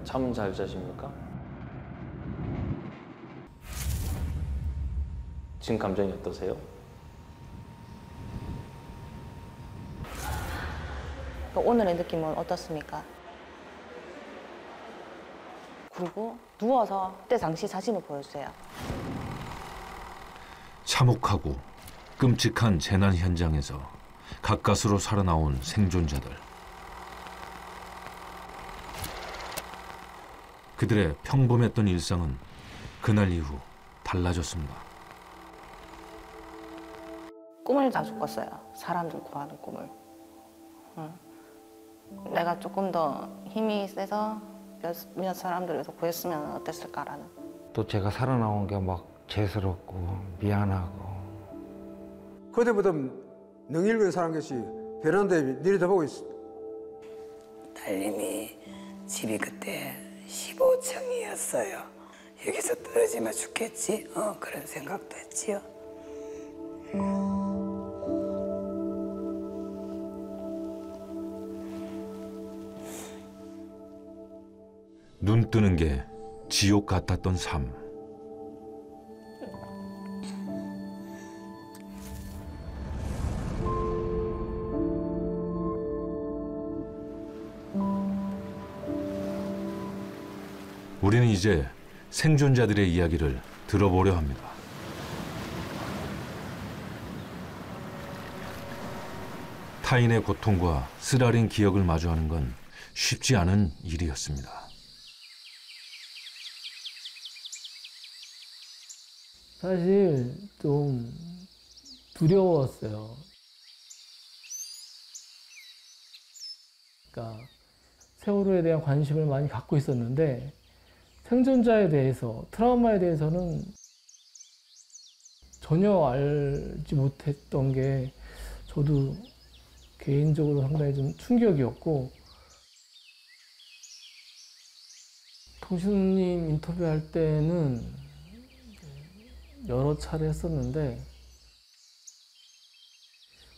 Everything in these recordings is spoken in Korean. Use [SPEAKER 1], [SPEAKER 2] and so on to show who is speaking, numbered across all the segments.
[SPEAKER 1] 잠은 잘 자십니까? 지금 감정이 어떠세요?
[SPEAKER 2] 오늘의 느낌은 어떻습니까? 그리고 누워서 그때 당시 사진을 보여주세요.
[SPEAKER 3] 참혹하고 끔찍한 재난 현장에서 가까스로 살아나온 생존자들. 그들의 평범했던 일상은 그날 이후 달라졌습니다.
[SPEAKER 2] 꿈을 자주 꿨어요. 사람들 구하는 꿈을. 내가 조금 더 힘이 세서 몇 사람들을 구했으면 어땠을까라는.
[SPEAKER 4] 또 제가 살아나온 게 막 죄스럽고 미안하고.
[SPEAKER 5] 그때부터 능일군 사는 것이 베란다에 내려다보고 있어.
[SPEAKER 6] 딸님이 집이 그때 15층이었어요. 여기서 떨어지면 죽겠지? 그런 생각도 했지요.
[SPEAKER 3] 눈 뜨는 게 지옥 같았던 삶. 우리는 이제 생존자들의 이야기를 들어보려 합니다. 타인의 고통과 쓰라린 기억을 마주하는 건 쉽지 않은 일이었습니다.
[SPEAKER 7] 사실 좀 두려웠어요. 그러니까 세월호에 대한 관심을 많이 갖고 있었는데 생존자에 대해서, 트라우마에 대해서는 전혀 알지 못했던 게 저도 개인적으로 상당히 좀 충격이었고, 통신님 인터뷰할 때는 여러 차례 했었는데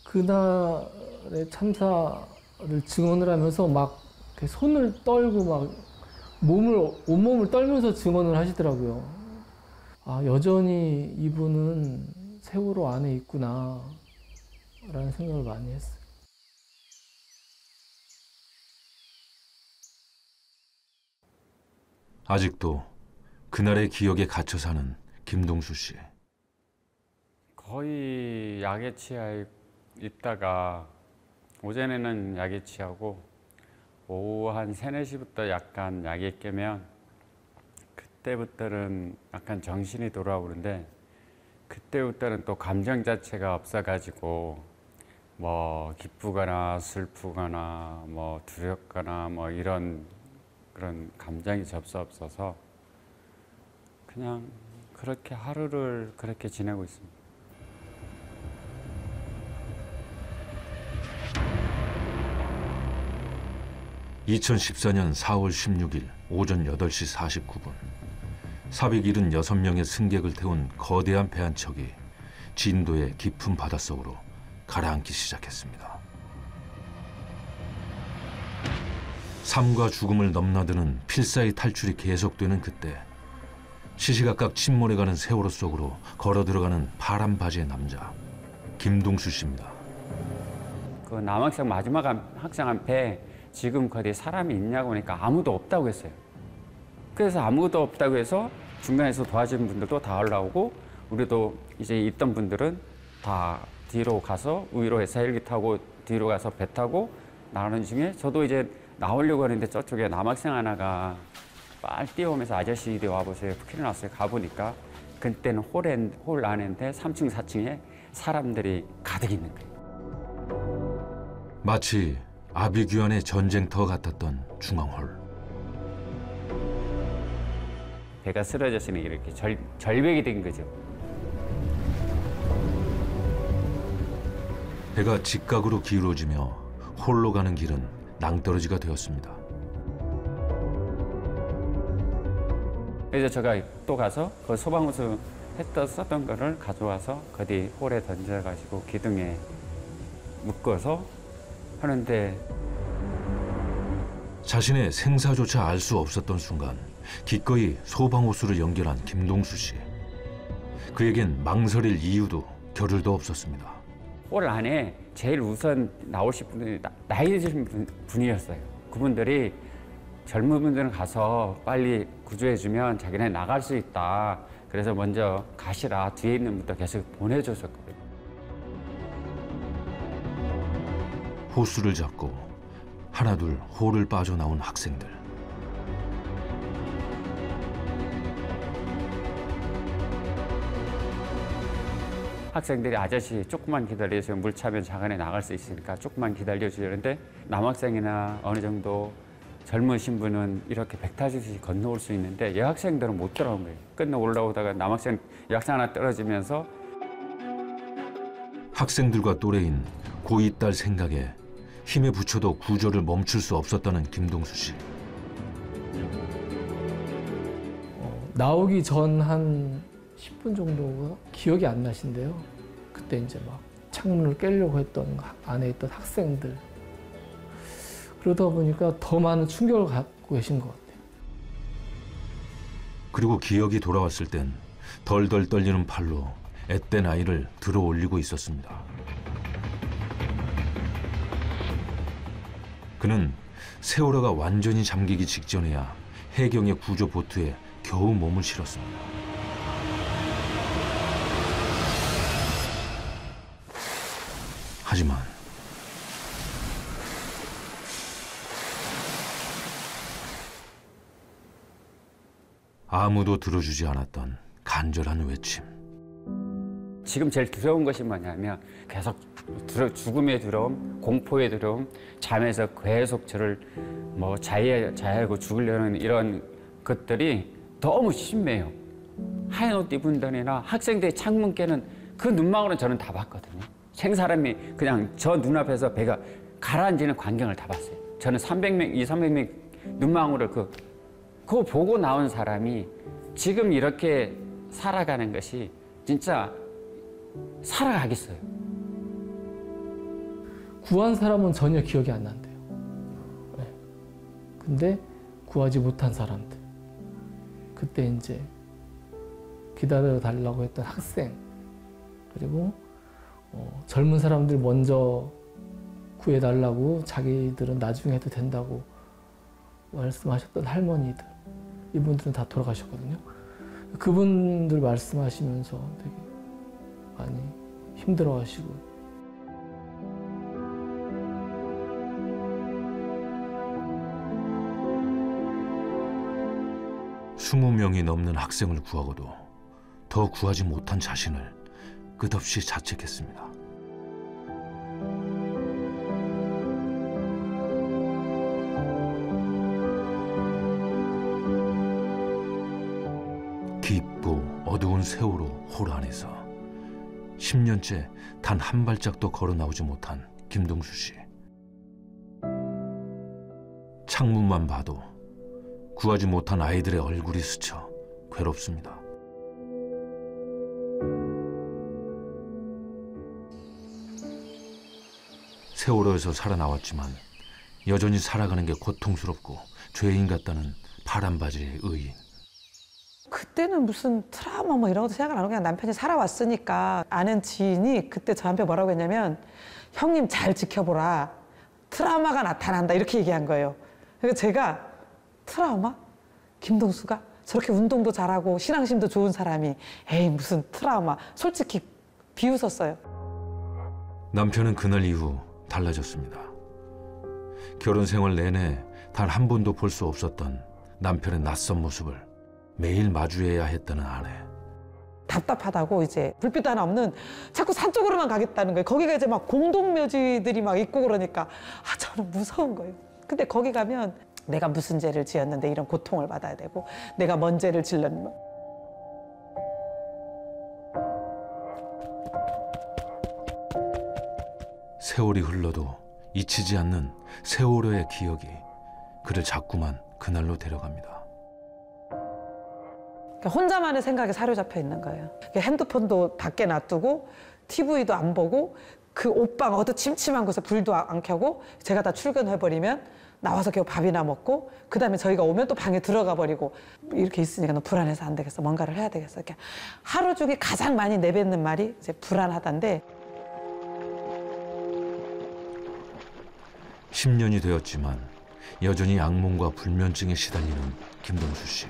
[SPEAKER 7] 그날의 참사를 증언을 하면서 막 이렇게 손을 떨고 막 온몸을 떨면서 증언을 하시더라고요. 아, 여전히 이분은 세월호 안에 있구나 라는 생각을 많이 했어요.
[SPEAKER 3] 아직도 그날의 기억에 갇혀 사는 김동수 씨.
[SPEAKER 8] 거의 약에 취해 있다가 오전에는 약에 취하고 오후 한 3, 4시부터 약간 약에 깨면 그때부터는 약간 정신이 돌아오는데 그때부터는 또 감정 자체가 없어가지고 뭐 기쁘거나 슬프거나 뭐 두렵거나 뭐 이런 그런 감정이 접수 없어서 그냥 그렇게 하루를 그렇게 지내고 있습니다.
[SPEAKER 3] (2014년 4월 16일) 오전 8시 49분 476명의 승객을 태운 거대한 배 한 척이 진도의 깊은 바닷속으로 가라앉기 시작했습니다. 삶과 죽음을 넘나드는 필사의 탈출이 계속되는 그때 시시각각 침몰해가는 세월호 속으로 걸어 들어가는 파란 바지의 남자 김동수 씨입니다.
[SPEAKER 8] 그 남학생 마지막 학생한테 지금 거기 사람이 있냐고 하니까 아무도 없다고 했어요. 그래서 아무도 없다고 해서 중간에서 도와주는 분들도 다 올라오고 우리도 이제 있던 분들은 다 뒤로 가서 위로 해서 헬기 타고 뒤로 가서 배 타고 나가는 중에 저도 이제 나오려고 하는데 저쪽에 남학생 하나가 빨리 뛰어오면서 아저씨 이리 와보세요. 큰일 났어요. 가보니까 그때는 홀 안인데 3층, 4층에 사람들이 가득 있는 거예요.
[SPEAKER 3] 마치 아비규환의 전쟁터 같았던 중앙홀.
[SPEAKER 8] 배가 쓰러졌으니 이렇게 절벽이 된 거죠.
[SPEAKER 3] 배가 직각으로 기울어지며 홀로 가는 길은 낭떠러지가 되었습니다.
[SPEAKER 8] 그래서 제가 또 가서 그 소방호수 썼던 거를 가져와서 거기 홀에 던져가지고 기둥에 묶어서 하는데
[SPEAKER 3] 자신의 생사조차 알 수 없었던 순간 기꺼이 소방호수를 연결한 김동수 씨. 그에겐 망설일 이유도 겨를도 없었습니다.
[SPEAKER 8] 올 안에 제일 우선 나오실 분들이 나이 드신 분이었어요. 그분들이 젊은 분들은 가서 빨리 구조해주면 자기네 나갈 수 있다. 그래서 먼저 가시라. 뒤에 있는 분들 계속 보내줬었거든요.
[SPEAKER 3] 호수를 잡고 하나둘 호를 빠져나온 학생들.
[SPEAKER 8] 학생들이 아저씨 조금만 기다려주세요. 물 차면 자간에 나갈 수 있으니까 조금만 기다려주려는데 남학생이나 어느 정도 젊은 신분은 이렇게 백타주듯이 건너올 수 있는데 여학생들은 못 들어온 거예요. 끝나 올라오다가 여학생 하나 떨어지면서
[SPEAKER 3] 학생들과 또래인 고2 딸 생각에 힘에 부쳐도 구조를 멈출 수 없었다는 김동수 씨.
[SPEAKER 7] 나오기 전 한 10분 정도가 기억이 안 나신데요. 그때 이제 막 창문을 깨려고 했던 안에 있던 학생들. 그러다 보니까 더 많은 충격을 갖고 계신 것 같아요.
[SPEAKER 3] 그리고 기억이 돌아왔을 땐 덜덜 떨리는 팔로 앳된 아이를 들어 올리고 있었습니다. 그는 세월호가 완전히 잠기기 직전에야 해경의 구조 보트에 겨우 몸을 실었습니다. 하지만 아무도 들어주지 않았던 간절한 외침.
[SPEAKER 8] 지금 제일 두려운 것이 뭐냐면 계속 죽음의 두려움, 공포의 두려움, 잠에서 계속 저를 뭐 자해하고 죽으려는 이런 것들이 너무 심해요. 하얀 옷 입은 분들이나 학생들의 창문 깨는 그 눈망울은 저는 다 봤거든요. 생사람이 그냥 저 눈앞에서 배가 가라앉는 광경을 다 봤어요. 저는 300명 눈망울을 그거 보고 나온 사람이 지금 이렇게 살아가는 것이 진짜 살아가겠어요.
[SPEAKER 7] 구한 사람은 전혀 기억이 안 난대요. 네. 근데 구하지 못한 사람들. 그때 이제 기다려 달라고 했던 학생, 그리고 젊은 사람들 먼저 구해달라고 자기들은 나중에 해도 된다고 말씀하셨던 할머니들, 이분들은 다 돌아가셨거든요. 그분들 말씀하시면서 되게 많이 힘들어하시고.
[SPEAKER 3] 20명이 넘는 학생을 구하고도 더 구하지 못한 자신을 끝없이 자책했습니다. 깊고 어두운 세월호 홀 안에서 10년째 단 한 발짝도 걸어 나오지 못한 김동수 씨. 창문만 봐도 구하지 못한 아이들의 얼굴이 스쳐 괴롭습니다. 세월호에서 살아나왔지만 여전히 살아가는 게 고통스럽고 죄인 같다는 파란 바지의 의인.
[SPEAKER 9] 그때는 무슨 트라우마 뭐 이런 것도 생각 안 하고 그냥 남편이 살아왔으니까. 아는 지인이 그때 저한테 뭐라고 했냐면 형님 잘 지켜보라. 트라우마가 나타난다 이렇게 얘기한 거예요. 그래서 제가 트라우마? 김동수가 저렇게 운동도 잘하고 신앙심도 좋은 사람이 에이 무슨 트라우마. 솔직히 비웃었어요.
[SPEAKER 3] 남편은 그날 이후 달라졌습니다. 결혼 생활 내내 단 한 번도 볼 수 없었던 남편의 낯선 모습을 매일 마주해야 했다는 아내.
[SPEAKER 9] 답답하다고 이제 불빛 하나 없는 자꾸 산 쪽으로만 가겠다는 거예요. 거기가 이제 막 공동묘지들이 막 있고 그러니까 저는 무서운 거예요. 근데 거기 가면 내가 무슨 죄를 지었는데 이런 고통을 받아야 되고 내가 뭔 죄를 질렀는지.
[SPEAKER 3] 세월이 흘러도 잊히지 않는 세월호의 기억이 그를 자꾸만 그날로 데려갑니다.
[SPEAKER 9] 혼자만의 생각에 사로잡혀 있는 거예요. 핸드폰도 밖에 놔두고 TV도 안 보고 그 옷방 어두침침한 곳에 불도 안 켜고 제가 다 출근해버리면 나와서 겨우 밥이나 먹고 그다음에 저희가 오면 또 방에 들어가 버리고 이렇게 있으니까 너 불안해서 안 되겠어. 뭔가를 해야 되겠어. 이렇게 하루 중에 가장 많이 내뱉는 말이 이제 불안하다인데
[SPEAKER 3] 10년이 되었지만 여전히 악몽과 불면증에 시달리는 김동수 씨.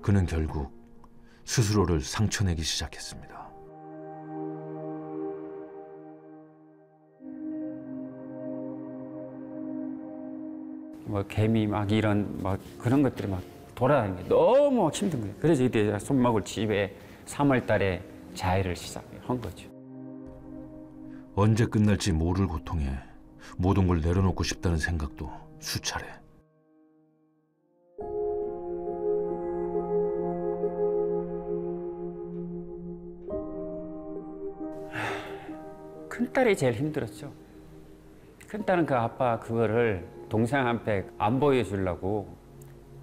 [SPEAKER 3] 그는 결국 스스로를 상처내기 시작했습니다.
[SPEAKER 8] 뭐 개미 막 이런 막 그런 것들이 막 돌아다니는 게 너무 힘든 거예요. 그래서 이때 손목을 집에 3월 달에 자해를 시작한 거죠.
[SPEAKER 3] 언제 끝날지 모를 고통에 모든 걸 내려놓고 싶다는 생각도 수차례.
[SPEAKER 8] 큰딸이 제일 힘들었죠. 큰딸은 그 아빠 그거를 동생한테 안 보여주려고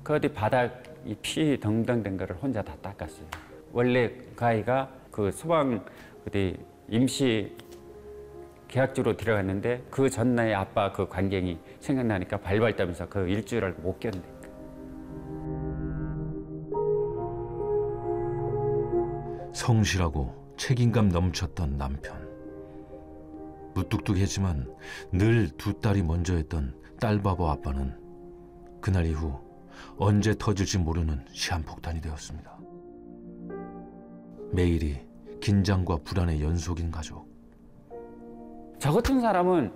[SPEAKER 8] 그 어디 바닥 이 피 덩덩된 거를 혼자 다 닦았어요. 원래 그 아이가 그 소방 어디 임시 계약주로 들어갔는데 그 전날에 아빠 그 광경이 생각나니까 발발 떨면서 그 일주일을 못 견뎌.
[SPEAKER 3] 성실하고 책임감 넘쳤던 남편. 무뚝뚝했지만 늘 두 딸이 먼저였던 딸바보 아빠는 그날 이후 언제 터질지 모르는 시한폭탄이 되었습니다. 매일이 긴장과 불안의 연속인 가족.
[SPEAKER 8] 저 같은 사람은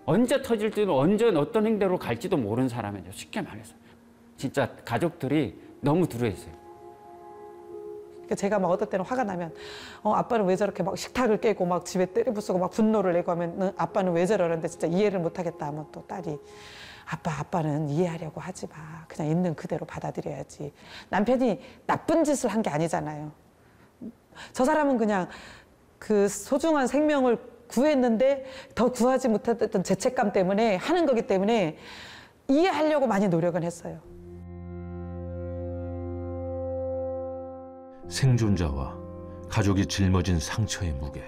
[SPEAKER 8] 언제 터질지도 언제 어떤 행동으로 갈지도 모르는 사람이죠. 쉽게 말해서. 진짜 가족들이 너무 두려워했어요.
[SPEAKER 9] 제가 막 어떨 때는 화가 나면 아빠는 왜 저렇게 막 식탁을 깨고 막 집에 때려부수고 막 분노를 내고 하면 아빠는 왜 저러는데 진짜 이해를 못하겠다 하면 또 딸이 아빠는 이해하려고 하지 마. 그냥 있는 그대로 받아들여야지. 남편이 나쁜 짓을 한 게 아니잖아요. 저 사람은 그냥 그 소중한 생명을 구했는데 더 구하지 못했던 죄책감 때문에 하는 거기 때문에 이해하려고 많이 노력은 했어요.
[SPEAKER 3] 생존자와 가족이 짊어진 상처의 무게,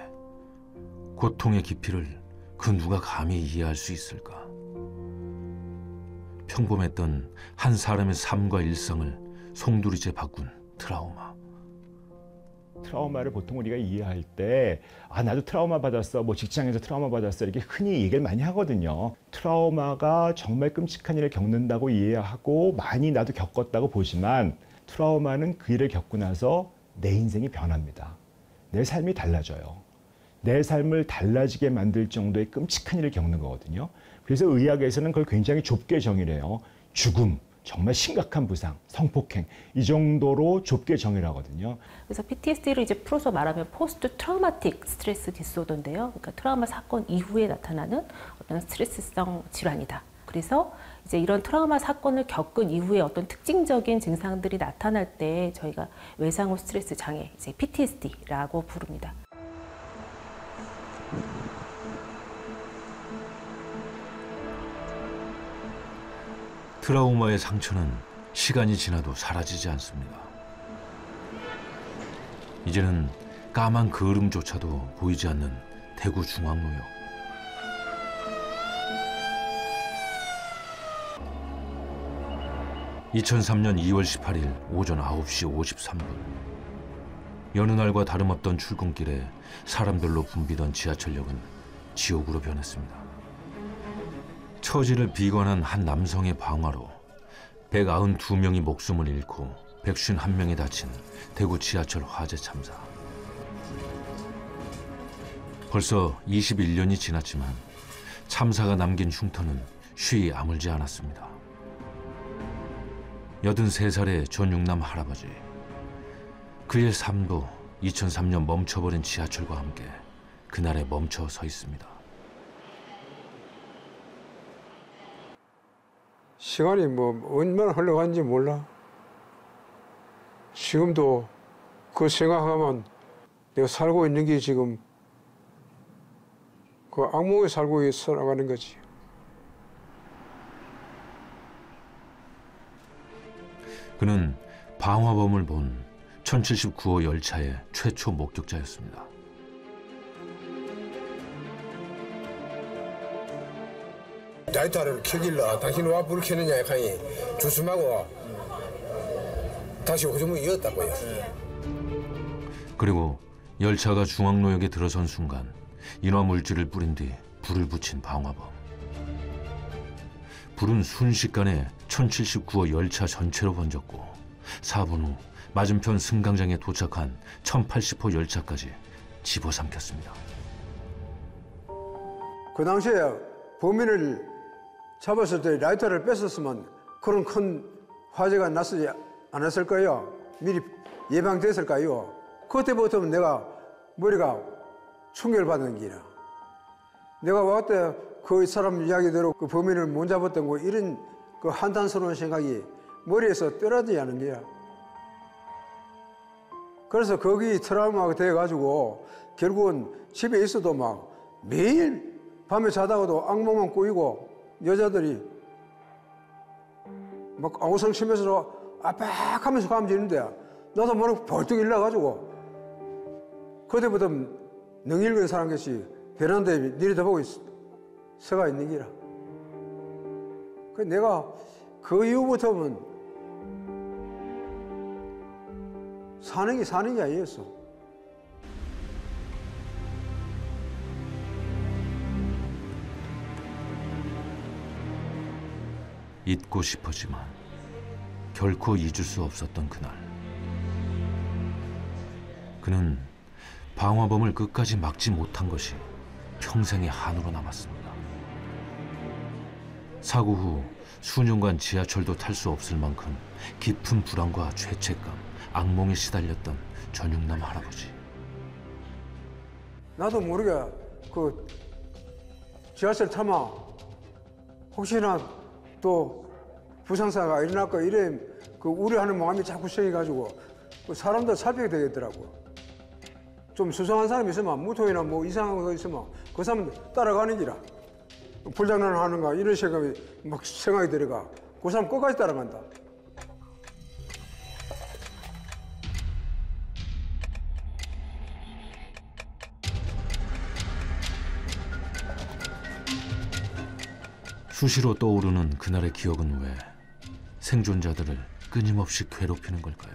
[SPEAKER 3] 고통의 깊이를 그 누가 감히 이해할 수 있을까? 평범했던 한 사람의 삶과 일상을 송두리째 바꾼 트라우마.
[SPEAKER 10] 트라우마를 보통 우리가 이해할 때 나도 트라우마 받았어, 뭐 직장에서 트라우마 받았어 이렇게 흔히 얘기를 많이 하거든요. 트라우마가 정말 끔찍한 일을 겪는다고 이해하고 많이 나도 겪었다고 보지만 트라우마는 그 일을 겪고 나서 내 인생이 변합니다. 내 삶이 달라져요. 내 삶을 달라지게 만들 정도의 끔찍한 일을 겪는 거거든요. 그래서 의학에서는 그걸 굉장히 좁게 정의를 해요. 죽음, 정말 심각한 부상, 성폭행 이 정도로 좁게 정의를 하거든요.
[SPEAKER 11] 그래서 PTSD를 이제 풀어서 말하면 포스트 트라우마틱 스트레스 디소더인데요. 그러니까 트라우마 사건 이후에 나타나는 어떤 스트레스성 질환이다. 그래서 이제 이런 트라우마 사건을 겪은 이후에 어떤 특징적인 증상들이 나타날 때 저희가 외상후 스트레스 장애, 이제 PTSD라고 부릅니다.
[SPEAKER 3] 트라우마의 상처는 시간이 지나도 사라지지 않습니다. 이제는 까만 그을음조차도 보이지 않는 대구 중앙로역. (2003년 2월 18일) 오전 9시 53분. 여느 날과 다름없던 출근길에 사람들로 붐비던 지하철역은 지옥으로 변했습니다. 처지를 비관한 한 남성의 방화로 192명이 목숨을 잃고 151명이 다친 대구 지하철 화재 참사. 벌써 21년이 지났지만 참사가 남긴 흉터는 쉬이 아물지 않았습니다. 83살의 전육남 할아버지. 그의 삶도 2003년 멈춰버린 지하철과 함께 그날에 멈춰 서 있습니다.
[SPEAKER 5] 시간이 뭐 얼마나 흘러간지 몰라. 지금도 그 생각하면 내가 살고 있는 게 지금 그 악몽에 살고 살아가는 거지.
[SPEAKER 3] 그는 방화범을 본 1079호 열차의 최초 목격자였습니다.
[SPEAKER 12] 라이터를 켜길라 당신 와 불을 켜느냐 하니 주춤하고 다시 호주문이 이었다고요.
[SPEAKER 3] 그리고 열차가 중앙로역에 들어선 순간 인화 물질을 뿌린 뒤 불을 붙인 방화범. 불은 순식간에 1079호 열차 전체로 번졌고 4분 후 맞은편 승강장에 도착한 1080호 열차까지 집어삼켰습니다.
[SPEAKER 5] 그 당시에 범인을 잡았을 때 라이터를 뺐었으면 그런 큰 화재가 났지 않았을 거예요. 미리 예방됐을까요? 그때부터는 내가 머리가 충격을 받은 기라. 내가 왔을 때 그 사람 이야기대로 그 범인을 못 잡았던 거 이런 그 한탄스러운 생각이 머리에서 떨어지지 않은 게야. 그래서 거기 트라우마가 돼가지고 결국은 집에 있어도 막 매일 밤에 자다가도 악몽만 꾸이고 여자들이 막 아우성 치면서 압박하면서 감지는데 나도 모르고 벌떡 일어나가지고 그때부터 능일근 사람 것이 베란다에 내려다보고 서가 있는 기라. 내가 그 이후부터는 사는 게 아니었어.
[SPEAKER 3] 잊고 싶었지만 결코 잊을 수 없었던 그날. 그는 방화범을 끝까지 막지 못한 것이 평생의 한으로 남았습니다. 사고 후 수년간 지하철도 탈 수 없을 만큼 깊은 불안과 죄책감, 악몽에 시달렸던 전육남 할아버지.
[SPEAKER 5] 나도 모르게 그 지하철 타면 혹시나 또 부상사가 일어날까 이래 그 우려하는 마음이 자꾸 생겨가지고 그 사람들 살피게 되겠더라고. 좀 수상한 사람이 있으면 무토이나 뭐 이상한 거 있으면 그 사람 따라가는 기라. 불장난을 하는가 이런 생각이 막 생각이 들어가. 그 사람 끝까지 따라간다.
[SPEAKER 3] 수시로 떠오르는 그날의 기억은 왜 생존자들을 끊임없이 괴롭히는 걸까요?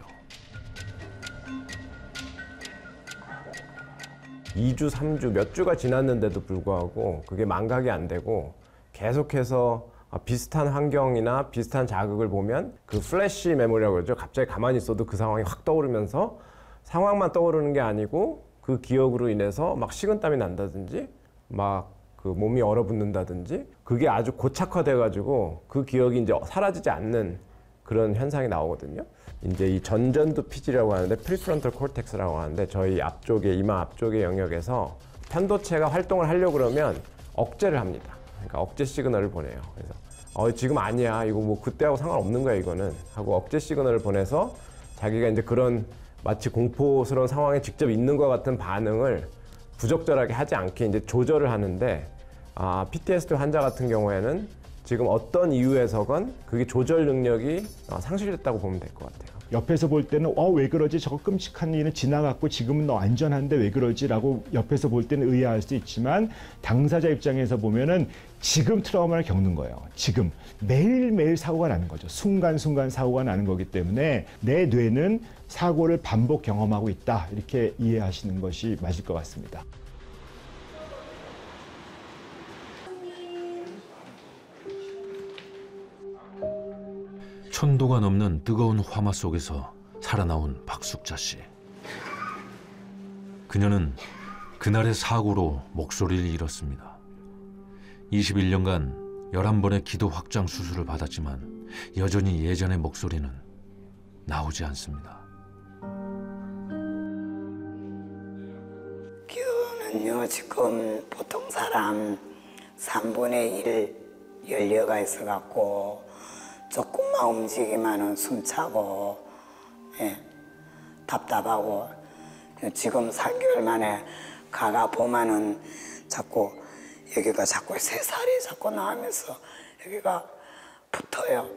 [SPEAKER 13] 2주, 3주, 몇 주가 지났는데도 불구하고 그게 망각이 안 되고 계속해서 비슷한 환경이나 비슷한 자극을 보면 그 플래시 메모리라고 그러죠. 갑자기 가만히 있어도 그 상황이 확 떠오르면서 상황만 떠오르는 게 아니고 그 기억으로 인해서 막 식은땀이 난다든지 막 그 몸이 얼어붙는다든지 그게 아주 고착화돼가지고 그 기억이 이제 사라지지 않는 그런 현상이 나오거든요. 이제 이 전전두 피질이라고 하는데 프리프론탈 콜텍스라고 하는데 저희 앞쪽에 이마 앞쪽의 영역에서 편도체가 활동을 하려고 그러면 억제를 합니다. 그러니까 억제 시그널을 보내요. 그래서 지금 아니야 이거 뭐 그때하고 상관없는 거야 이거는 하고 억제 시그널을 보내서 자기가 이제 그런 마치 공포스러운 상황에 직접 있는 것 같은 반응을 부적절하게 하지 않게 이제 조절을 하는데 PTSD 환자 같은 경우에는 지금 어떤 이유에서건 그게 조절 능력이 상실됐다고 보면 될 것 같아요.
[SPEAKER 10] 옆에서 볼 때는 왜 그러지? 저거 끔찍한 일은 지나갔고 지금은 너 안전한데 왜 그러지? 라고 옆에서 볼 때는 의아할 수 있지만 당사자 입장에서 보면은 지금 트라우마를 겪는 거예요. 지금 매일매일 사고가 나는 거죠. 순간순간 사고가 나는 거기 때문에 내 뇌는 사고를 반복 경험하고 있다. 이렇게 이해하시는 것이 맞을 것 같습니다.
[SPEAKER 3] 천도가 넘는 뜨거운 화마 속에서 살아나온 박숙자 씨. 그녀는 그날의 사고로 목소리를 잃었습니다. 21년간 11번의 기도 확장 수술을 받았지만 여전히 예전의 목소리는 나오지 않습니다.
[SPEAKER 6] 기도는요, 지금 보통 사람 3분의 1 연료가 있어갖고 조금만 움직이면은 숨차고, 답답하고, 지금 3개월 만에 가가 보면은 자꾸 여기가 자꾸 새살이 자꾸 나오면서 여기가 붙어요.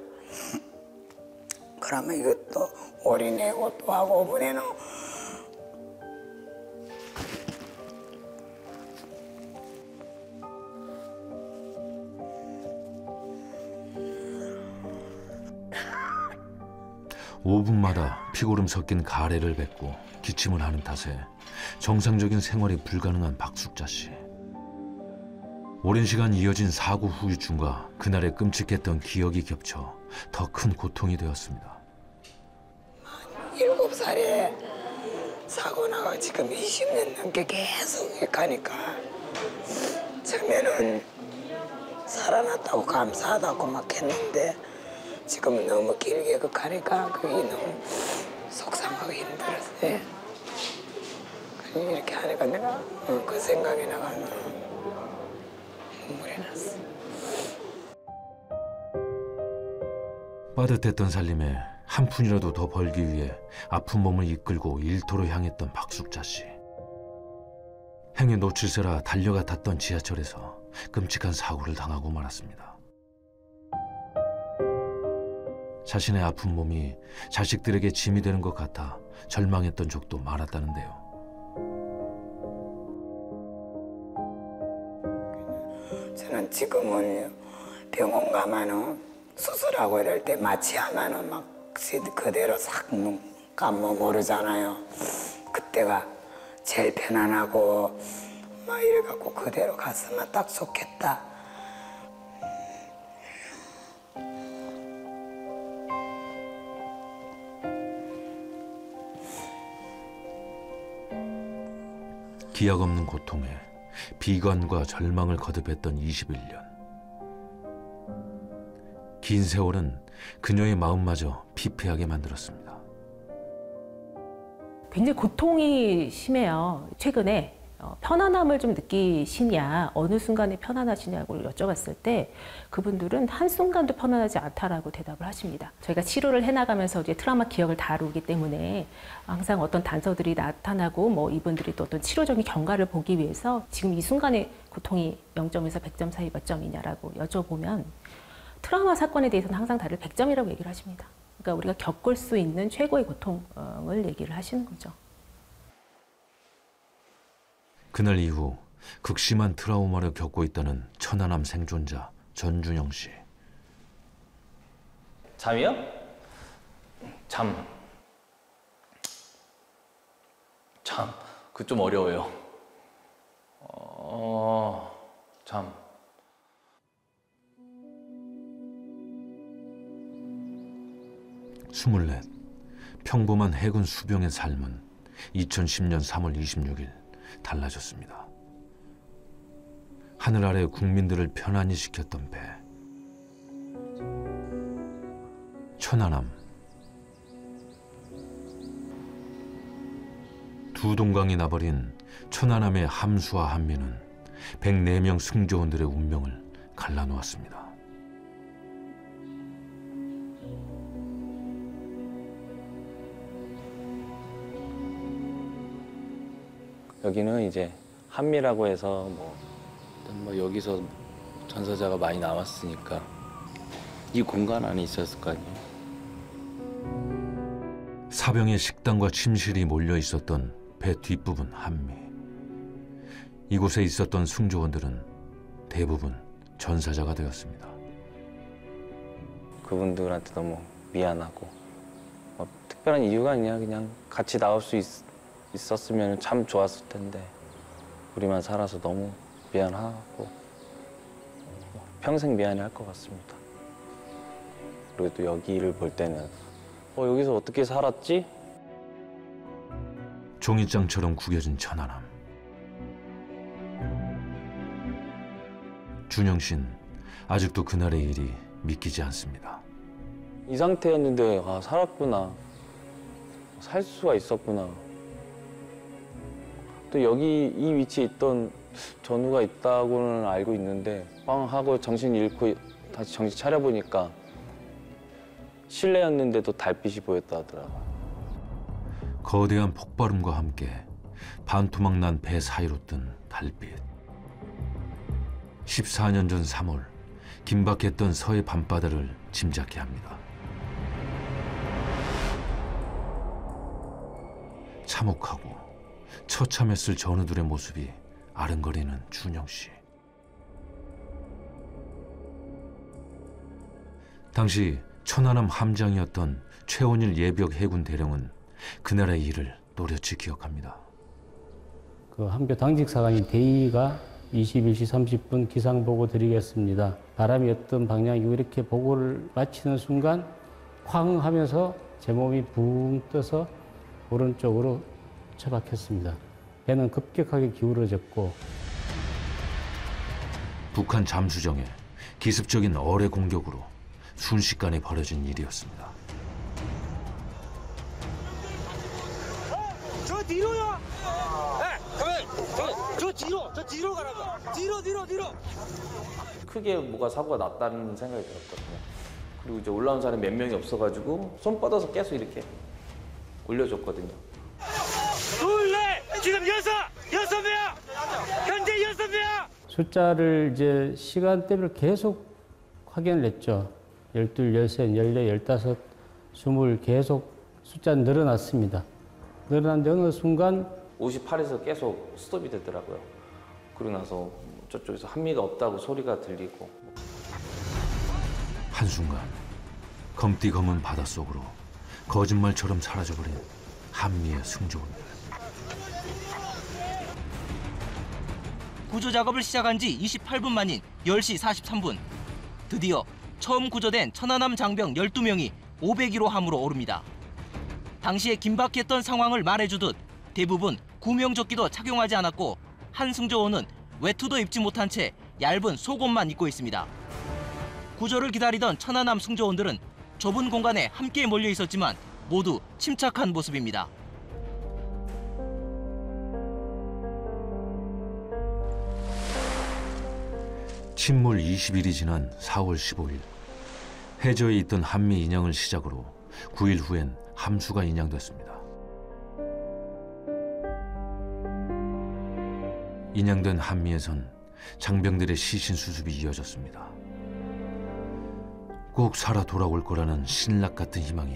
[SPEAKER 6] 그러면 이것도 올인내고 또 하고 5분에는
[SPEAKER 3] 5분마다 피고름 섞인 가래를 뱉고 기침을 하는 탓에 정상적인 생활이 불가능한 박숙자 씨. 오랜 시간 이어진 사고 후유증과 그날의 끔찍했던 기억이 겹쳐 더 큰 고통이 되었습니다.
[SPEAKER 6] 7살에 사고 나가 지금 20년 넘게 계속 가니까 처음에는 살아났다고 감사하다고 막 했는데 지금은 너무 길게 가니까 그게 너무 속상하고 힘들었어요. 이렇게 하니까 내가 그 생각이 나가 눈물이 났어.
[SPEAKER 3] 빠듯했던 살림에 한 푼이라도 더 벌기 위해 아픈 몸을 이끌고 일터로 향했던 박숙자 씨. 행여 놓칠세라 달려가 탔던 지하철에서 끔찍한 사고를 당하고 말았습니다. 자신의 아픈 몸이 자식들에게 짐이 되는 것 같아 절망했던 적도 많았다는데요.
[SPEAKER 6] 저는 지금은 병원 가면은 수술하고 이럴 때 마취하면은 막 그대로 싹 눈 감고 모르잖아요. 그때가 제일 편안하고 막 이래갖고 그대로 갔으면 딱 좋겠다.
[SPEAKER 3] 기약 없는 고통에 비관과 절망을 거듭했던 21년. 긴 세월은 그녀의 마음마저 피폐하게 만들었습니다.
[SPEAKER 11] 굉장히 고통이 심해요. 최근에 편안함을 좀 느끼시냐, 어느 순간에 편안하시냐고 여쭤봤을 때 그분들은 한순간도 편안하지 않다라고 대답을 하십니다. 저희가 치료를 해나가면서 이제 트라우마 기억을 다루기 때문에 항상 어떤 단서들이 나타나고 뭐 이분들이 또 어떤 치료적인 경과를 보기 위해서 지금 이 순간의 고통이 0점에서 100점 사이 몇 점이냐라고 여쭤보면 트라우마 사건에 대해서는 항상 다들 100점이라고 얘기를 하십니다. 그러니까 우리가 겪을 수 있는 최고의 고통을 얘기를 하시는 거죠.
[SPEAKER 3] 그날 이후 극심한 트라우마를 겪고 있다는 천안함 생존자 전준영 씨.
[SPEAKER 1] 잠이요? 잠. 그거 좀 어려워요. 잠.
[SPEAKER 3] 스물넷. 평범한 해군 수병의 삶은 2010년 3월 26일 달라졌습니다. 하늘 아래 국민들을 편안히 시켰던 배. 천안함. 두 동강이 나버린 천안함의 함수와 한미는 104명 승조원들의 운명을 갈라놓았습니다.
[SPEAKER 1] 여기는 이제 한미라고 해서 뭐 여기서 전사자가 많이 남았으니까 이 공간 안에 있었을 거 아니에요.
[SPEAKER 3] 사병의 식당과 침실이 몰려 있었던 배 뒷부분 한미. 이곳에 있었던 승조원들은 대부분 전사자가 되었습니다.
[SPEAKER 1] 그분들한테 너무 미안하고 특별한 이유가 아니야. 그냥 같이 나올 수 있었으면 참 좋았을 텐데 우리만 살아서 너무 미안하고 평생 미안해할 것 같습니다. 그리고 또 여기를 볼 때는 여기서 어떻게 살았지?
[SPEAKER 3] 종이장처럼 구겨진 천안함. 준영 씨는 아직도 그날의 일이 믿기지 않습니다.
[SPEAKER 1] 이 상태였는데 살았구나. 살 수가 있었구나. 또 여기 이 위치에 있던 전우가 있다고는 알고 있는데 빵 하고 정신 잃고 다시 정신 차려보니까 실내였는데도 달빛이 보였다 하더라고요.
[SPEAKER 3] 거대한 폭발음과 함께 반토막 난 배 사이로 뜬 달빛. 14년 전 3월 긴박했던 서해 밤바다를 짐작케 합니다. 참혹하고 처참했을 전우들의 모습이 아른거리는 준영 씨. 당시 천안함 함장이었던 최원일 예비역 해군 대령은 그날의 일을 노련히 기억합니다.
[SPEAKER 14] 그 함교 당직 사관인 대위가 21시 30분 기상 보고 드리겠습니다. 바람이 어떤 방향이고 이렇게 보고를 마치는 순간 쾅 하면서 제 몸이 붕 떠서 오른쪽으로 처박혔습니다. 배는 급격하게 기울어졌고
[SPEAKER 3] 북한 잠수정에 기습적인 어뢰 공격으로 순식간에 벌어진 일이었습니다.
[SPEAKER 15] 저 뒤로요! 저 뒤로 가라고! 뒤로!
[SPEAKER 1] 크게 뭐가 사고가 났다는 생각이 들었거든요. 그리고 이제 올라온 사람이 몇 명이 없어가지고 손 뻗어서 계속 이렇게 올려줬거든요.
[SPEAKER 15] 둘, 넷! 지금 여섯 명! 현재 6명!
[SPEAKER 14] 숫자를 이제 시간대를 계속 확인을 했죠. 12, 13, 14, 15, 20 계속 숫자는 늘어났습니다. 늘어났는데 어느 순간
[SPEAKER 1] 58에서 계속 스톱이 되더라고요. 그러고 나서 저쪽에서 한미가 없다고 소리가 들리고.
[SPEAKER 3] 한순간 검디 검은 바닷속으로 거짓말처럼 사라져버린 한미의 승조원들.
[SPEAKER 16] 구조 작업을 시작한 지 28분 만인 10시 43분. 드디어 처음 구조된 천안함 장병 12명이 501호 함으로 오릅니다. 당시에 긴박했던 상황을 말해주듯 대부분 구명조끼도 착용하지 않았고 한 승조원은 외투도 입지 못한 채 얇은 속옷만 입고 있습니다. 구조를 기다리던 천안함 승조원들은 좁은 공간에 함께 몰려 있었지만 모두 침착한 모습입니다.
[SPEAKER 3] 침몰 20일이 지난 4월 15일 해저에 있던 한미 인양을 시작으로 9일 후엔 함수가 인양됐습니다. 인양된 한미에선 장병들의 시신 수습이 이어졌습니다. 꼭 살아 돌아올 거라는 신락 같은 희망이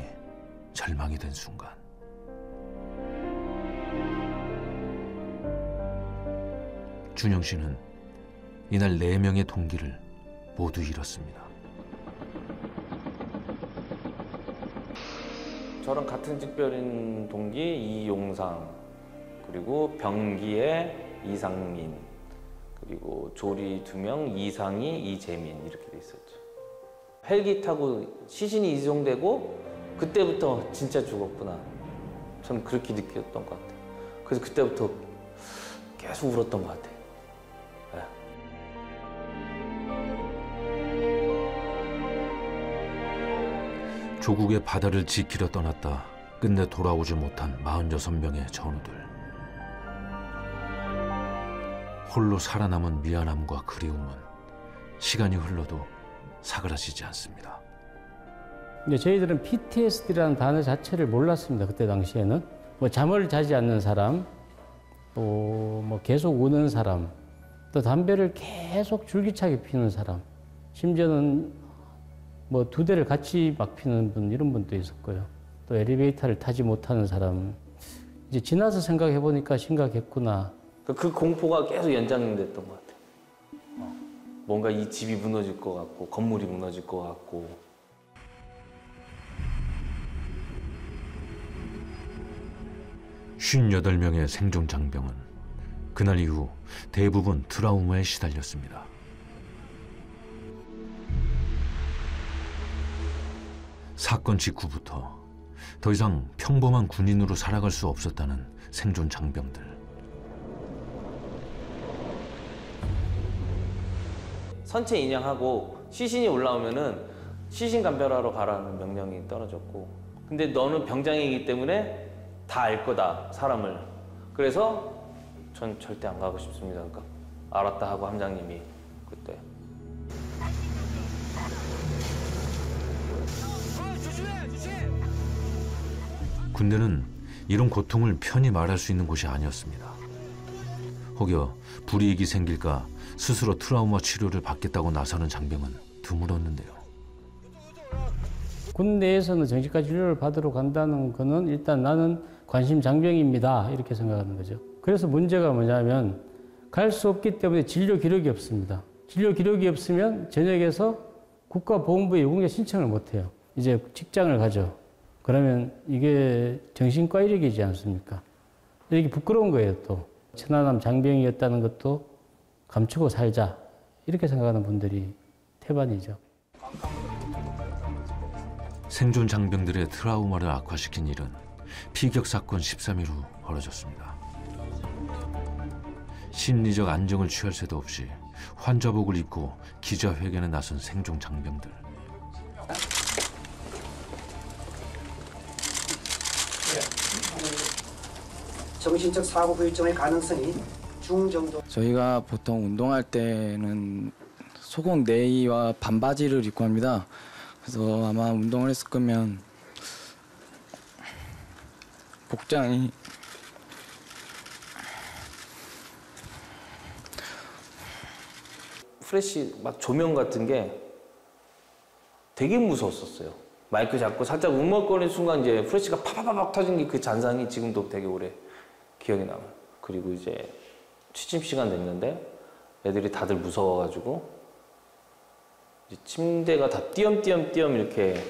[SPEAKER 3] 절망이 된 순간 준영 씨는 이날 4명의 동기를 모두 잃었습니다.
[SPEAKER 1] 저랑 같은 직별인 동기 이용상, 그리고 병기의 이상민, 그리고 조리 2명 이상희, 이재민 이렇게 돼 있었죠. 헬기 타고 시신이 이송되고 그때부터 진짜 죽었구나. 저는 그렇게 느꼈던 것 같아요. 그래서 그때부터 계속 울었던 것 같아요. 네.
[SPEAKER 3] 조국의 바다를 지키려 떠났다 끝내 돌아오지 못한 46명의 전우들. 홀로 살아남은 미안함과 그리움은 시간이 흘러도 사그라지지 않습니다.
[SPEAKER 14] 근데 저희들은 PTSD라는 단어 자체를 몰랐습니다. 그때 당시에는 뭐 잠을 자지 않는 사람, 또 뭐 계속 우는 사람, 또 담배를 계속 줄기차게 피우는 사람, 심지어는 뭐 2대를 같이 막 피우는 분, 이런 분도 있었고요. 또 엘리베이터를 타지 못하는 사람. 이제 지나서 생각해 보니까 심각했구나.
[SPEAKER 1] 그 공포가 계속 연장됐던 것 같아요. 뭔가 이 집이 무너질 것 같고 건물이 무너질 것 같고.
[SPEAKER 3] (58) 명의 생존 장병은 그날 이후 대부분 트라우마에 시달렸습니다. 사건 직후부터 더 이상 평범한 군인으로 살아갈 수 없었다는 생존 장병들.
[SPEAKER 1] 선체 인양하고 시신이 올라오면은 시신 감별하러 가라는 명령이 떨어졌고, 근데 너는 병장이기 때문에 다 알 거다, 사람을. 그래서 전 절대 안 가고 싶습니다. 그러니까 알았다 하고 함장님이 그때.
[SPEAKER 3] 군대는 이런 고통을 편히 말할 수 있는 곳이 아니었습니다. 혹여 불이익이 생길까 스스로 트라우마 치료를 받겠다고 나서는 장병은 드물었는데요.
[SPEAKER 14] 군 내에서는 정신과 진료를 받으러 간다는 거는 일단 나는 관심 장병입니다, 이렇게 생각하는 거죠. 그래서 문제가 뭐냐면 갈 수 없기 때문에 진료 기록이 없습니다. 진료 기록이 없으면 전역에서 국가보건부에 요금제 신청을 못 해요. 이제 직장을 가죠. 그러면 이게 정신과 이력이지 않습니까? 이게 부끄러운 거예요, 또. 천안함 장병이었다는 것도 감추고 살자. 이렇게 생각하는 분들이 태반이죠.
[SPEAKER 3] 생존 장병들의 트라우마를 악화시킨 일은 피격 사건 13일 후 벌어졌습니다. 심리적 안정을 취할 새도 없이 환자복을 입고 기자회견에 나선 생존 장병들.
[SPEAKER 17] 정신적 사고 후유증의 가능성이 중정도.
[SPEAKER 18] 저희가 보통 운동할 때는 소공 내의와 반바지를 입고 합니다. 그래서 아마 운동을 했을 거면 복장이
[SPEAKER 1] 플래시 막 조명 같은 게 되게 무서웠었어요. 마이크 잡고 살짝 울먹거리는 순간 이제 플래시가 파파파박 터진 게 그 잔상이 지금도 되게 오래 기억에 남아요. 그리고 이제 취침 시간 됐는데 애들이 다들 무서워가지고 이제 침대가 다 띄엄띄엄 이렇게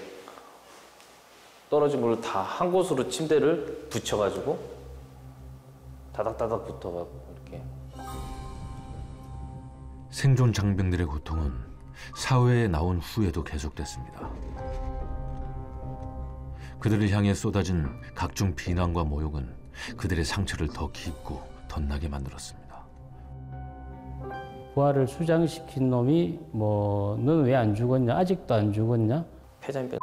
[SPEAKER 1] 떨어진 걸로 다 한 곳으로 침대를 붙여가지고 다닥다닥 붙어가지고 이렇게.
[SPEAKER 3] 생존 장병들의 고통은 사회에 나온 후에도 계속됐습니다. 그들을 향해 쏟아진 각종 비난과 모욕은 그들의 상처를 더 깊고 덧나게 만들었습니다.
[SPEAKER 14] 부하를 수장시킨 놈이 뭐 너는 왜 안 죽었냐? 아직도 안 죽었냐?
[SPEAKER 1] 폐잔병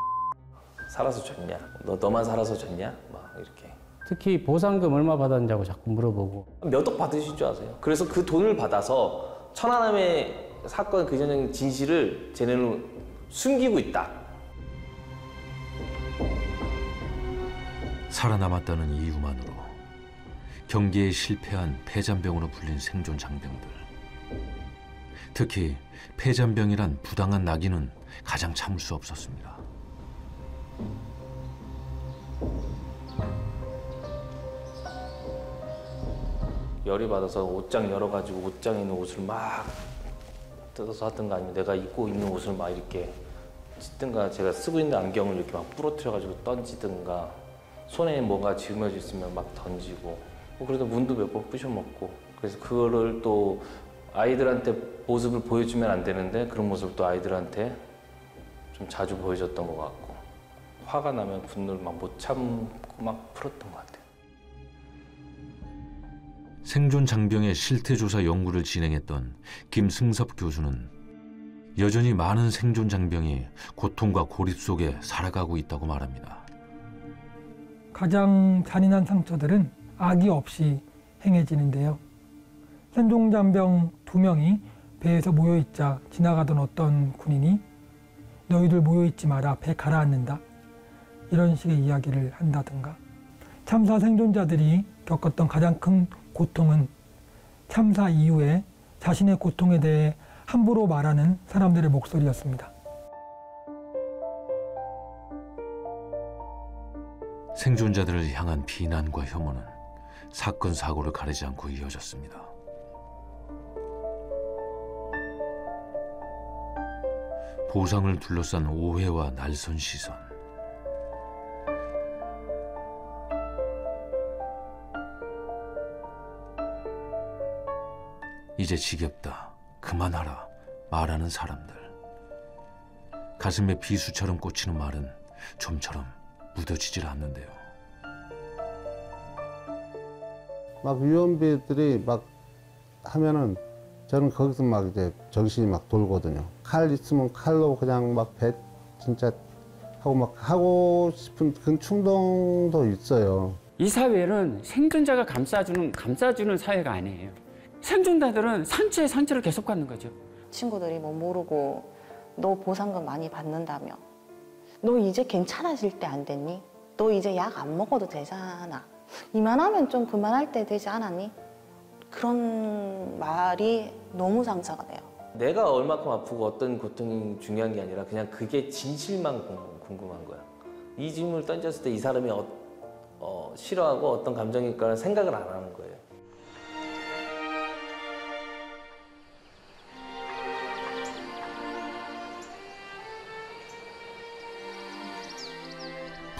[SPEAKER 1] 살아서 졌냐? 너만 살아서 졌냐? 막 이렇게.
[SPEAKER 14] 특히 보상금 얼마 받았냐고 자꾸 물어보고.
[SPEAKER 1] 몇 억 받으실 줄 아세요? 그래서 그 돈을 받아서 천안함의 사건 그 전의 진실을 쟤네는 숨기고 있다.
[SPEAKER 3] 살아남았다는 이유만으로 경계에 실패한 폐잔병으로 불린 생존 장병들. 특히 폐잔병이란 부당한 낙인은 가장 참을 수 없었습니다.
[SPEAKER 1] 열이 받아서 옷장 열어가지고 옷장에 있는 옷을 막 뜯어서 하든가 아니면 내가 입고 있는 옷을 막 이렇게 찢든가 제가 쓰고 있는 안경을 이렇게 막 부러뜨려가지고 던지든가 손에 뭐가 짊어져 있으면 막 던지고 그래도 문도 몇 번 부셔먹고 그래서 그거를 또 아이들한테 모습을 보여주면 안 되는데 그런 모습을 또 아이들한테 좀 자주 보여줬던 것 같고 화가 나면 분노를 막 못 참고 막 풀었던 것 같아요.
[SPEAKER 3] 생존 장병의 실태조사 연구를 진행했던 김승섭 교수는 여전히 많은 생존 장병이 고통과 고립 속에 살아가고 있다고 말합니다.
[SPEAKER 19] 가장 잔인한 상처들은 악의 없이 행해지는데요. 생존 장병 2명이 배에서 모여있자 지나가던 어떤 군인이 너희들 모여있지 마라, 배 가라앉는다. 이런 식의 이야기를 한다든가. 참사 생존자들이 겪었던 가장 큰 고통은 참사 이후에 자신의 고통에 대해 함부로 말하는 사람들의 목소리였습니다.
[SPEAKER 3] 생존자들을 향한 비난과 혐오는 사건 사고를 가리지 않고 이어졌습니다. 보상을 둘러싼 오해와 날선 시선. 이제 지겹다, 그만하라 말하는 사람들. 가슴에 비수처럼 꽂히는 말은 좀처럼 묻어지질 않는데요.
[SPEAKER 20] 막 위원비들이 막 하면은 저는 거기서 막 이제 정신이 막 돌거든요. 칼 있으면 칼로 그냥 막 배 진짜 하고 막 하고 싶은 그런 충동도 있어요.
[SPEAKER 8] 이 사회는 생존자가 감싸주는 사회가 아니에요. 생존자들은 상처에 상처를 계속 갖는 거죠.
[SPEAKER 2] 친구들이 뭐 모르고 너 보상금 많이 받는다며. 너 이제 괜찮아질 때 안 됐니? 너 이제 약 안 먹어도 되잖아. 이만하면 좀 그만할 때 되지 않았니? 그런 말이 너무 상처가 돼요.
[SPEAKER 1] 내가 얼마큼 아프고 어떤 고통이 중요한 게 아니라 그냥 그게 진실만 궁금한 거야. 이 질문을 던졌을 때 이 사람이 싫어하고 어떤 감정일까를 생각을 안 하는 거예요.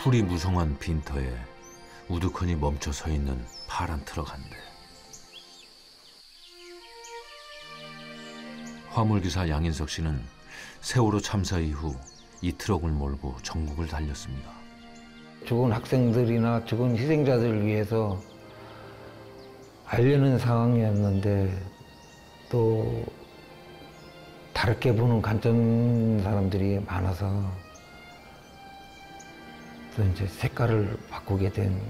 [SPEAKER 3] 풀이 무성한 빈터에 우두커니 멈춰 서 있는 파란 트럭 한 대. 화물기사 양인석 씨는 세월호 참사 이후 이 트럭을 몰고 전국을 달렸습니다.
[SPEAKER 4] 죽은 학생들이나 죽은 희생자들을 위해서 알려는 상황이었는데 또 다르게 보는 관점 사람들이 많아서 또 이제 색깔을 바꾸게 된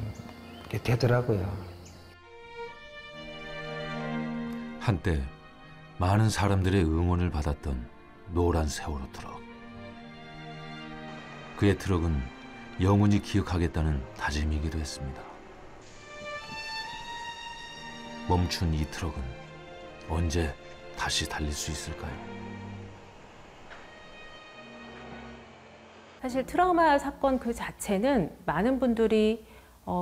[SPEAKER 4] 게 되더라고요.
[SPEAKER 3] 한때 많은 사람들의 응원을 받았던 노란 세월호 트럭. 그의 트럭은 영원히 기억하겠다는 다짐이기도 했습니다. 멈춘 이 트럭은 언제 다시 달릴 수 있을까요?
[SPEAKER 11] 사실 트라우마 사건 그 자체는 많은 분들이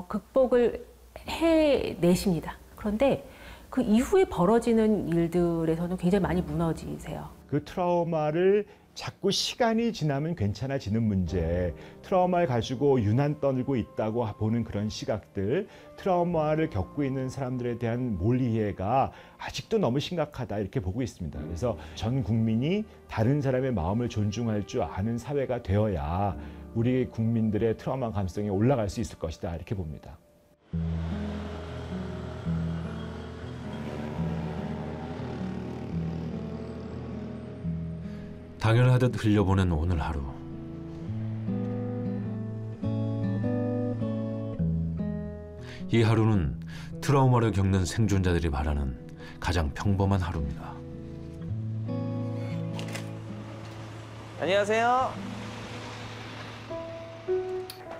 [SPEAKER 11] 극복을 해내십니다. 그런데 그 이후에 벌어지는 일들에서는 굉장히 많이 무너지세요.
[SPEAKER 10] 그 트라우마를 자꾸 시간이 지나면 괜찮아지는 문제, 트라우마를 가지고 유난 떠들고 있다고 보는 그런 시각들, 트라우마를 겪고 있는 사람들에 대한 몰이해가 아직도 너무 심각하다 이렇게 보고 있습니다. 그래서 전 국민이 다른 사람의 마음을 존중할 줄 아는 사회가 되어야 우리 국민들의 트라우마 감수성이 올라갈 수 있을 것이다 이렇게 봅니다.
[SPEAKER 3] 당연하듯 흘려보낸 오늘 하루. 이 하루는 트라우마를 겪는 생존자들이 바라는 가장 평범한 하루입니다.
[SPEAKER 1] 안녕하세요.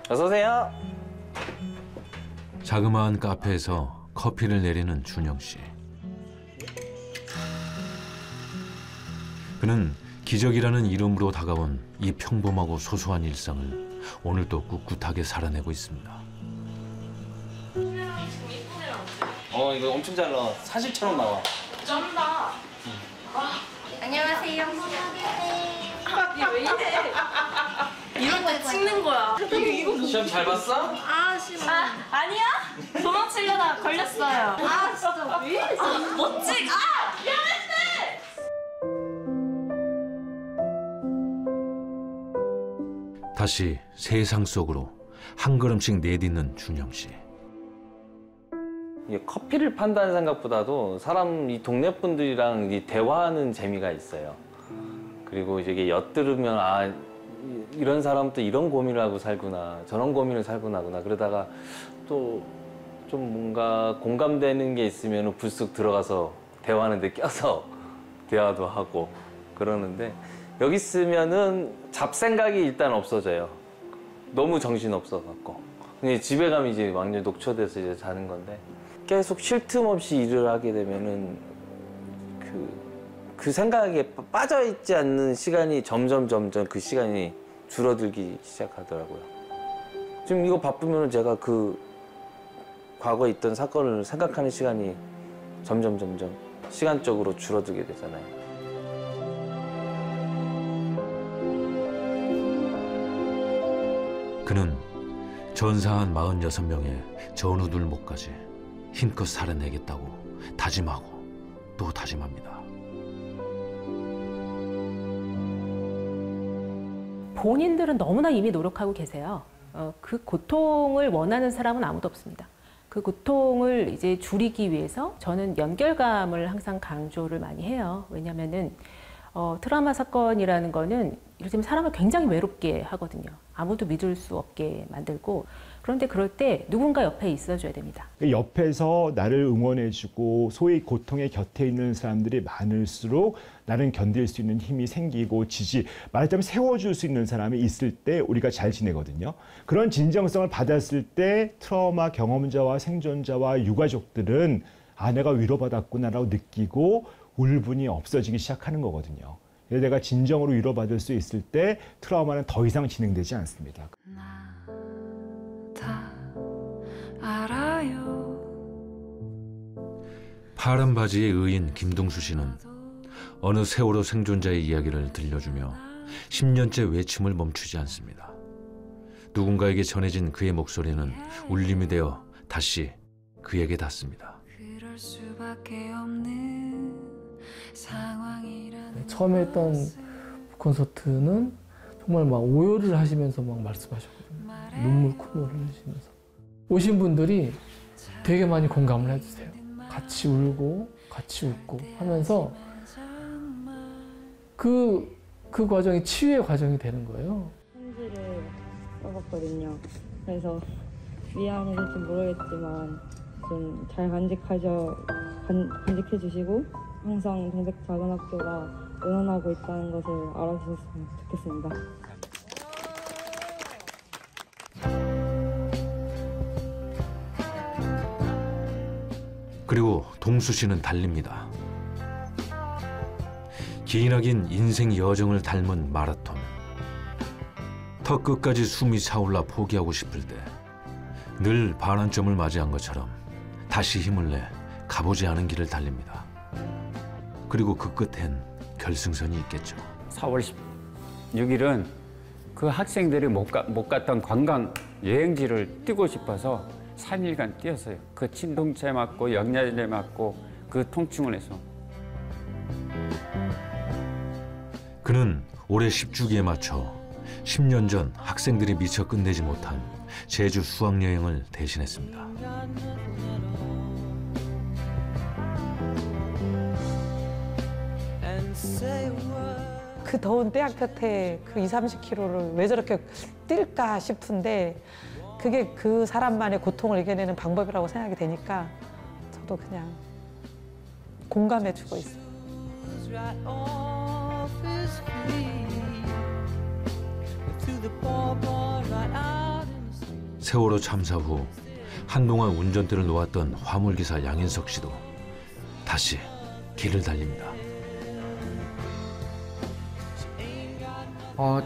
[SPEAKER 1] 어서 오세요.
[SPEAKER 3] 자그마한 카페에서 커피를 내리는 준영 씨. 그는 기적이라는 이름으로 다가온 이 평범하고 소소한 일상을 오늘도 꿋꿋하게 살아내고 있습니다.
[SPEAKER 1] 이거 엄청 잘 나와. 사실처럼 나와.
[SPEAKER 21] 쩐다. 안녕하세요. 얘 왜 이래? 이럴 때 찍는 거야. 이거
[SPEAKER 1] 시험 잘 봤어?
[SPEAKER 21] 아, 싫어. 아니야? 도망치려다 걸렸어요. 아, 진짜 왜 이래? 멋지. 미안했네.
[SPEAKER 3] 다시 세상 속으로 한 걸음씩 내딛는 준영 씨.
[SPEAKER 1] 이게 커피를 판다는 생각보다도 사람 이 동네 분들이랑 이 대화하는 재미가 있어요. 그리고 이게 엿들으면 이런 사람도 이런 고민을 하고 살구나, 저런 고민을 살구나 그러다가 또 좀 뭔가 공감되는 게 있으면 불쑥 들어가서 대화하는데 껴서 대화도 하고 그러는데 여기 있으면은 잡생각이 일단 없어져요. 너무 정신없어 갖고. 근데 집에 가면 이제 완전히 녹초돼서 이제 자는 건데 계속 쉴 틈 없이 일을 하게 되면은 그 생각에 빠져있지 않는 시간이 점점 그 시간이 줄어들기 시작하더라고요. 지금 이거 바쁘면 제가 그 과거에 있던 사건을 생각하는 시간이 점점 시간적으로 줄어들게 되잖아요.
[SPEAKER 3] 그는 전사한 46명의 전우들 목까지 힘껏 살아내겠다고 다짐하고 또 다짐합니다.
[SPEAKER 11] 본인들은 너무나 이미 노력하고 계세요. 그 고통을 원하는 사람은 아무도 없습니다. 그 고통을 이제 줄이기 위해서 저는 연결감을 항상 강조를 많이 해요. 왜냐면은 트라우마 사건이라는 거는 이를테면 사람을 굉장히 외롭게 하거든요. 아무도 믿을 수 없게 만들고. 그런데 그럴 때 누군가 옆에 있어줘야 됩니다.
[SPEAKER 10] 옆에서 나를 응원해주고 소위 고통의 곁에 있는 사람들이 많을수록 나는 견딜 수 있는 힘이 생기고 말하자면 세워줄 수 있는 사람이 있을 때 우리가 잘 지내거든요. 그런 진정성을 받았을 때 트라우마 경험자와 생존자와 유가족들은 내가 위로받았구나라고 느끼고 울분이 없어지기 시작하는 거거든요. 내가 진정으로 위로받을 수 있을 때 트라우마는 더 이상 진행되지 않습니다.
[SPEAKER 3] 파란 바지의 의인 김동수 씨는 어느 세월호 생존자의 이야기를 들려주며 10년째 외침을 멈추지 않습니다. 누군가에게 전해진 그의 목소리는 울림이 되어 다시 그에게 닿습니다.
[SPEAKER 7] 처음에 했던 콘서트는 정말 막 오열을 하시면서 막 말씀하셨거든요. 눈물 콧물을 흘리시면서. 오신 분들이 되게 많이 공감을 해주세요. 같이 울고 같이 웃고 하면서 그 과정이 치유의 과정이 되는 거예요.
[SPEAKER 22] 편지를 써봤거든요. 그래서 미안해질지 모르겠지만 좀 잘 간직해 주시고 항상 동백 작은 학교가 응원하고 있다는 것을 알아주셨으면 좋겠습니다.
[SPEAKER 3] 그리고 동수 씨는 달립니다. 기나긴 인생 여정을 닮은 마라톤. 턱 끝까지 숨이 차올라 포기하고 싶을 때 늘 반환점을 맞이한 것처럼 다시 힘을 내 가보지 않은 길을 달립니다. 그리고 그 끝엔 결승선이 있겠죠.
[SPEAKER 8] 4월 16일은 그 학생들이 못 갔던 관광 여행지를 뛰고 싶어서 3일간 뛰었어요. 그 진동체 맞고 영양제 맞고 그 통증을 해서.
[SPEAKER 3] 그는 올해 10주기에 맞춰 10년 전 학생들이 미처 끝내지 못한 제주 수학여행을 대신했습니다.
[SPEAKER 9] 그 더운 태양볕에 그 20-30km를 왜 저렇게 뛸까 싶은데 그게 그 사람만의 고통을 이겨내는 방법이라고 생각이 되니까 저도 그냥 공감해주고 있어요.
[SPEAKER 3] 세월호 참사 후 한동안 운전대를 놓았던 화물기사 양인석 씨도 다시 길을 달립니다.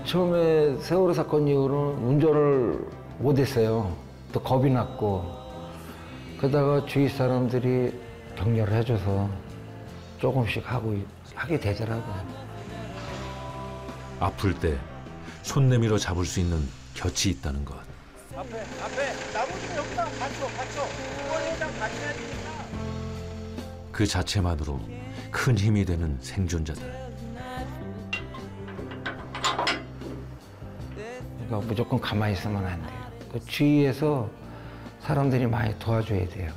[SPEAKER 4] 처음에 세월호 사건 이후로는 운전을 못했어요. 또 겁이 났고 그러다가 주위 사람들이 격려를 해줘서 조금씩 하게 되더라고요.
[SPEAKER 3] 아플 때 손 내밀어 잡을 수 있는 곁이 있다는 것.
[SPEAKER 15] 앞에 나머지는 여기다 받쳐 후원회장 받쳐야 되니까.
[SPEAKER 3] 그 자체만으로 큰 힘이 되는 생존자들.
[SPEAKER 4] 그러니까 무조건 가만히 있으면 안 돼요. 그 주위에서 사람들이 많이 도와줘야 돼요.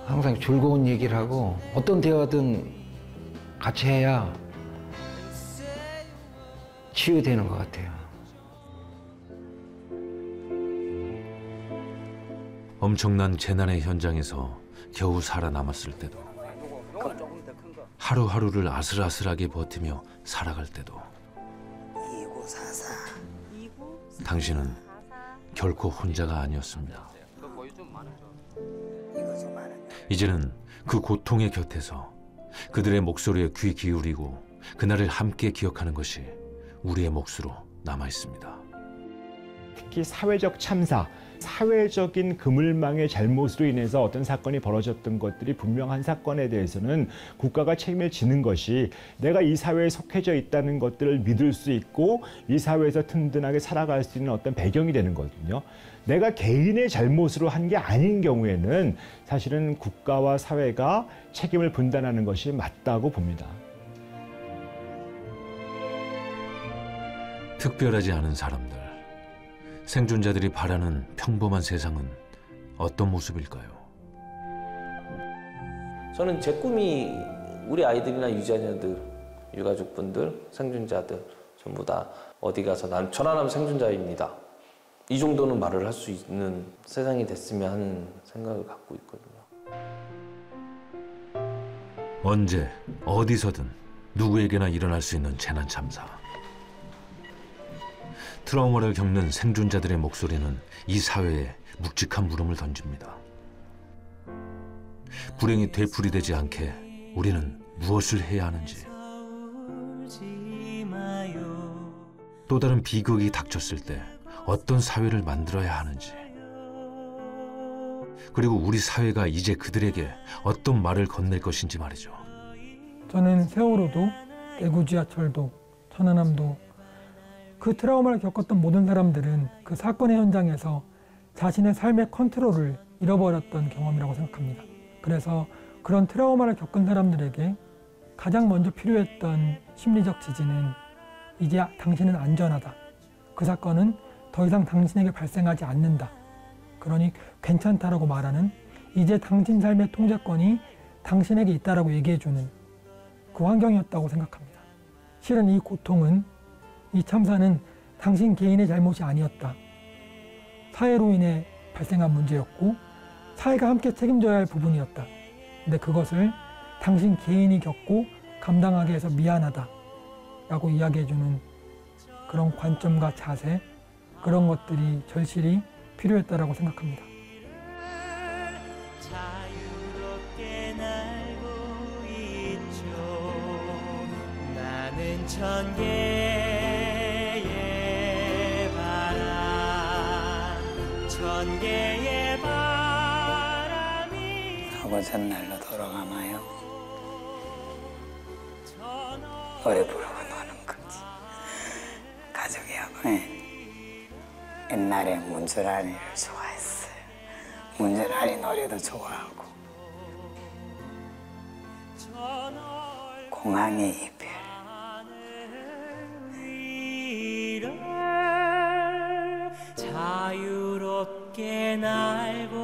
[SPEAKER 4] 항상 즐거운 얘기를 하고 어떤 대화든 같이 해야 치유되는 것 같아요.
[SPEAKER 3] 엄청난 재난의 현장에서 겨우 살아남았을 때도 하루하루를 아슬아슬하게 버티며 살아갈 때도 당신은 결코 혼자가 아니었습니다. 이제는 그 고통의 곁에서 그들의 목소리에 귀 기울이고 그날을 함께 기억하는 것이 우리의 몫으로 남아 있습니다.
[SPEAKER 10] 특히 사회적 참사, 사회적인 그물망의 잘못으로 인해서 어떤 사건이 벌어졌던 것들이 분명한 사건에 대해서는 국가가 책임을 지는 것이 내가 이 사회에 속해져 있다는 것들을 믿을 수 있고 이 사회에서 든든하게 살아갈 수 있는 어떤 배경이 되는 거거든요. 내가 개인의 잘못으로 한 게 아닌 경우에는 사실은 국가와 사회가 책임을 분担하는 것이 맞다고 봅니다.
[SPEAKER 3] 특별하지 않은 사람들, 생존자들이 바라는 평범한 세상은 어떤 모습일까요?
[SPEAKER 1] 저는 제 꿈이 우리 아이들이나 유자녀들, 유가족분들, 생존자들 전부 다 어디 가서 난 천안함 생존자입니다. 이 정도는 말을 할 수 있는 세상이 됐으면 하는 생각을 갖고 있거든요.
[SPEAKER 3] 언제 어디서든 누구에게나 일어날 수 있는 재난 참사. 트라우마를 겪는 생존자들의 목소리는 이 사회에 묵직한 물음을 던집니다. 불행이 되풀이되지 않게 우리는 무엇을 해야 하는지, 또 다른 비극이 닥쳤을 때 어떤 사회를 만들어야 하는지, 그리고 우리 사회가 이제 그들에게 어떤 말을 건넬 것인지 말이죠.
[SPEAKER 19] 저는 세월호도, 대구 지하철도, 천안함도 그 트라우마를 겪었던 모든 사람들은 그 사건의 현장에서 자신의 삶의 컨트롤을 잃어버렸던 경험이라고 생각합니다. 그래서 그런 트라우마를 겪은 사람들에게 가장 먼저 필요했던 심리적 지지는 이제 당신은 안전하다. 그 사건은 더 이상 당신에게 발생하지 않는다. 그러니 괜찮다라고 말하는 이제 당신 삶의 통제권이 당신에게 있다라고 얘기해주는 그 환경이었다고 생각합니다. 실은 이 고통은, 이 참사는 당신 개인의 잘못이 아니었다. 사회로 인해 발생한 문제였고 사회가 함께 책임져야 할 부분이었다. 근데 그것을 당신 개인이 겪고 감당하게 해서 미안하다 라고 이야기해주는 그런 관점과 자세, 그런 것들이 절실히 필요했다라고 생각합니다.
[SPEAKER 5] 자유롭게 날고 있죠. 나는 천개의 바람, 천개의 바람이.
[SPEAKER 6] 사고 전날로 돌아가나요? 노래 부르고 노는 거지. 가족이하고. 옛날에 문철아리를 좋아했어요. 문철아리 노래도 좋아하고. 공항의 이별.
[SPEAKER 5] 자유롭게 날고